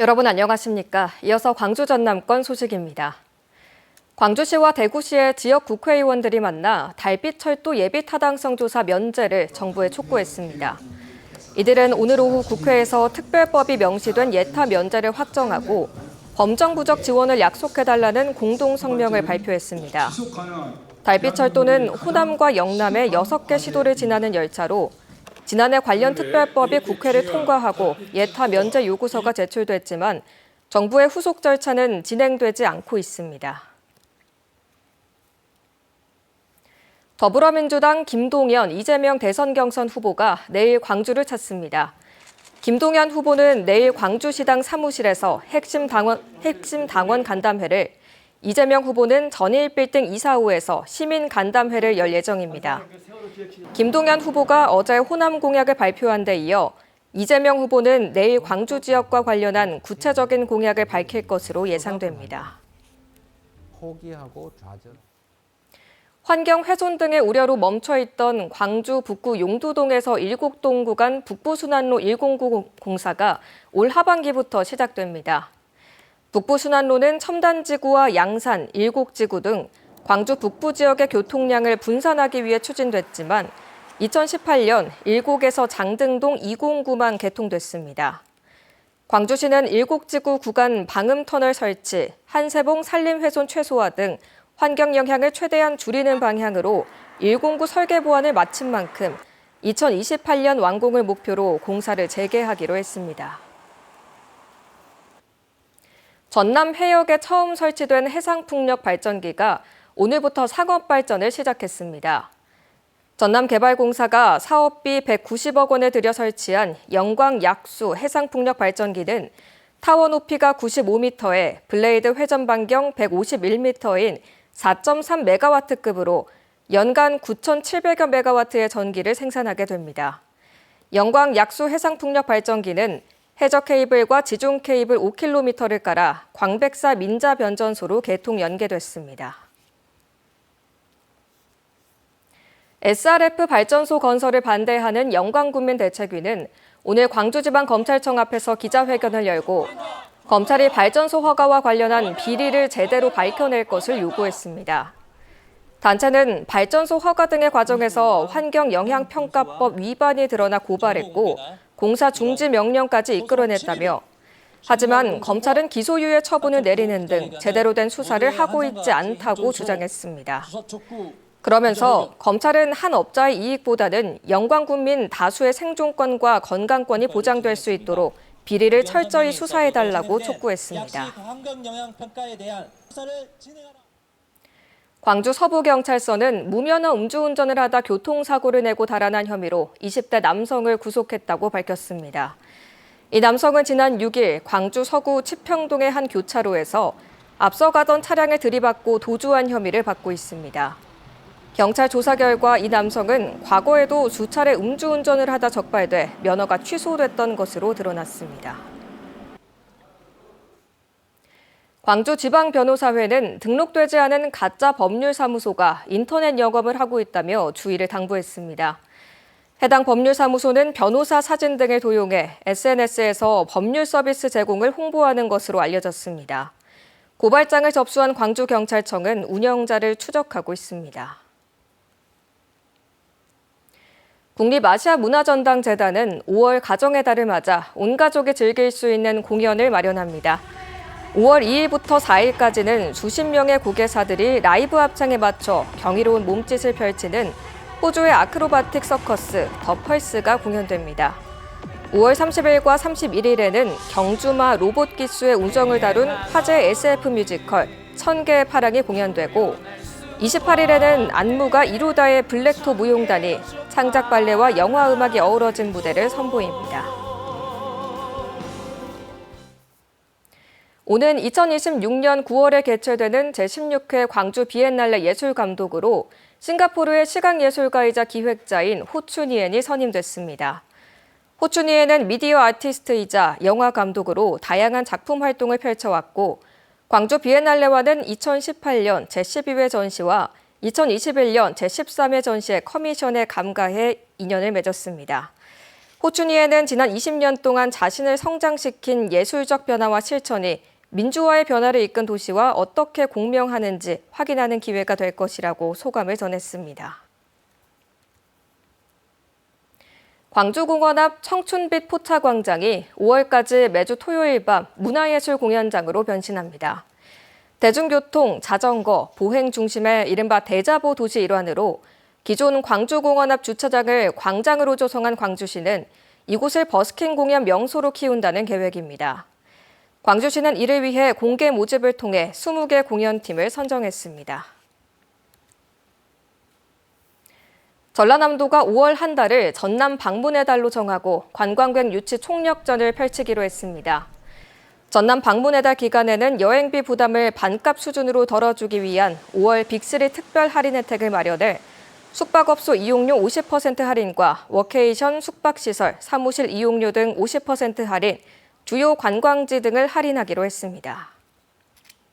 여러분 안녕하십니까? 이어서 광주 전남권 소식입니다. 광주시와 대구시의 지역 국회의원들이 만나 달빛철도 예비 타당성 조사 면제를 정부에 촉구했습니다. 이들은 오늘 오후 국회에서 특별법이 명시된 예타 면제를 확정하고 범정부적 지원을 약속해달라는 공동성명을 발표했습니다. 달빛철도는 호남과 영남의 6개 시도를 지나는 열차로 지난해 관련 특별법이 국회를 통과하고 예타 면제 요구서가 제출됐지만 정부의 후속 절차는 진행되지 않고 있습니다. 더불어민주당 김동연, 이재명 대선 경선 후보가 내일 광주를 찾습니다. 김동연 후보는 내일 광주시당 사무실에서 핵심 당원 간담회를, 이재명 후보는 전일 빌딩 이사호에서 시민 간담회를 열 예정입니다. 김동연 후보가 어제 호남 공약을 발표한 데 이어 이재명 후보는 내일 광주 지역과 관련한 구체적인 공약을 밝힐 것으로 예상됩니다. 포기하고 좌절. 환경 훼손 등의 우려로 멈춰있던 광주 북구 용두동에서 일곡동 구간 북부순환로 109 공사가 올 하반기부터 시작됩니다. 북부순환로는 첨단지구와 양산, 일곡지구 등 광주 북부 지역의 교통량을 분산하기 위해 추진됐지만 2018년 일곡에서 장등동 209만 개통됐습니다. 광주시는 일곡지구 구간 방음터널 설치, 한세봉 산림훼손 최소화 등 환경 영향을 최대한 줄이는 방향으로 109 설계 보완을 마친 만큼 2028년 완공을 목표로 공사를 재개하기로 했습니다. 전남 해역에 처음 설치된 해상풍력 발전기가 오늘부터 상업 발전을 시작했습니다. 전남개발공사가 사업비 190억 원을 들여 설치한 영광 약수 해상풍력 발전기는 타워 높이가 95m에 블레이드 회전 반경 151m인 4.3메가와트급으로 연간 9,700여 메가와트의 전기를 생산하게 됩니다. 영광 약수 해상풍력 발전기는 해저 케이블과 지중 케이블 5km를 깔아 광백사 민자 변전소로 개통 연계됐습니다. SRF 발전소 건설을 반대하는 영광군민대책위는 오늘 광주지방검찰청 앞에서 기자회견을 열고 검찰이 발전소 허가와 관련한 비리를 제대로 밝혀낼 것을 요구했습니다. 단체는 발전소 허가 등의 과정에서 환경영향평가법 위반이 드러나 고발했고 공사 중지 명령까지 이끌어냈다며, 하지만 검찰은 기소유예 처분을 내리는 등 제대로 된 수사를 하고 있지 않다고 주장했습니다. 그러면서 검찰은 한 업자의 이익보다는 영광군민 다수의 생존권과 건강권이 보장될 수 있도록 비리를 철저히 수사해달라고 촉구했습니다. 광주 서부경찰서는 무면허 음주운전을 하다 교통사고를 내고 달아난 혐의로 20대 남성을 구속했다고 밝혔습니다. 이 남성은 지난 6일 광주 서구 치평동의 한 교차로에서 앞서가던 차량을 들이받고 도주한 혐의를 받고 있습니다. 경찰 조사 결과 이 남성은 과거에도 수차례 음주운전을 하다 적발돼 면허가 취소됐던 것으로 드러났습니다. 광주지방변호사회는 등록되지 않은 가짜 법률사무소가 인터넷 영업을 하고 있다며 주의를 당부했습니다. 해당 법률사무소는 변호사 사진 등을 도용해 SNS에서 법률 서비스 제공을 홍보하는 것으로 알려졌습니다. 고발장을 접수한 광주경찰청은 운영자를 추적하고 있습니다. 국립아시아문화전당재단은 5월 가정의 달을 맞아 온 가족이 즐길 수 있는 공연을 마련합니다. 5월 2일부터 4일까지는 수십 명의 고개사들이 라이브 합창에 맞춰 경이로운 몸짓을 펼치는 호주의 아크로바틱 서커스 더 펄스가 공연됩니다. 5월 30일과 31일에는 경주마 로봇 기수의 우정을 다룬 화제 SF 뮤지컬 1000개의 파랑이 공연되고 28일에는 안무가 이루다의 블랙토 무용단이 창작 발레와 영화 음악이 어우러진 무대를 선보입니다. 오는 2026년 9월에 개최되는 제16회 광주 비엔날레 예술감독으로 싱가포르의 시각예술가이자 기획자인 호춘이엔이 선임됐습니다. 호춘이엔은 미디어 아티스트이자 영화 감독으로 다양한 작품 활동을 펼쳐왔고 광주 비엔날레와는 2018년 제12회 전시와 2021년 제13회 전시의 커미션에 감가해 인연을 맺었습니다. 호춘이에는 지난 20년 동안 자신을 성장시킨 예술적 변화와 실천이 민주화의 변화를 이끈 도시와 어떻게 공명하는지 확인하는 기회가 될 것이라고 소감을 전했습니다. 광주공원 앞 청춘빛 포차광장이 5월까지 매주 토요일 밤 문화예술 공연장으로 변신합니다. 대중교통, 자전거, 보행 중심의 이른바 대자보 도시 일환으로 기존 광주공원 앞 주차장을 광장으로 조성한 광주시는 이곳을 버스킹 공연 명소로 키운다는 계획입니다. 광주시는 이를 위해 공개 모집을 통해 20개 공연팀을 선정했습니다. 전라남도가 5월 한 달을 전남 방문의 달로 정하고 관광객 유치 총력전을 펼치기로 했습니다. 전남 방문의 달 기간에는 여행비 부담을 반값 수준으로 덜어주기 위한 5월 빅3 특별 할인 혜택을 마련해 숙박업소 이용료 50% 할인과 워케이션, 숙박시설, 사무실 이용료 등 50% 할인, 주요 관광지 등을 할인하기로 했습니다.